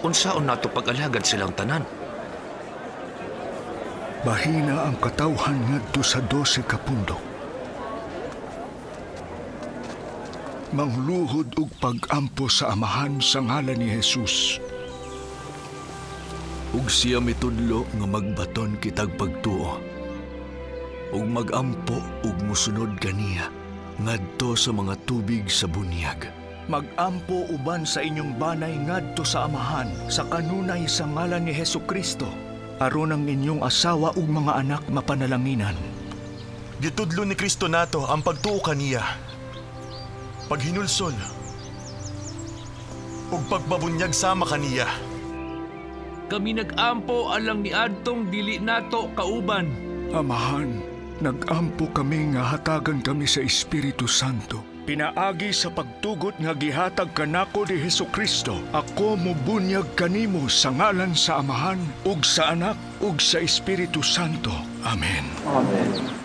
unsaon nato pag-alagad silang tanan? Bahina ang katawhan ngadto sa 12 ka pundok. Mangluhod og pag-ampo sa amahan sa ngalan ni Jesus. Ug siya mitudlo nga magbaton kitag pagtuo. Ug magampo ug musunod kaniya ngadto sa mga tubig sa bunyag. Mag-ampo uban sa inyong banay ngadto sa amahan sa kanunay sa ngalan ni Hesukristo, aron ang inyong asawa ug mga anak mapanalanginan. Gitudlo ni Kristo nato ang pagtuo kaniya, paghinulsol, ug pagbabunyag sama kaniya. Kami nag-ampo alang ni adtong dili nato kauban. Amahan, nag-ampo kami nga hatagan kami sa Espiritu Santo. Pinaagi sa pagtugot nga gihatag kanako ni Hesukristo, ako mubunyag kanimo sa ngalan sa Amahan ug sa Anak ug sa Espiritu Santo. Amen. Amen.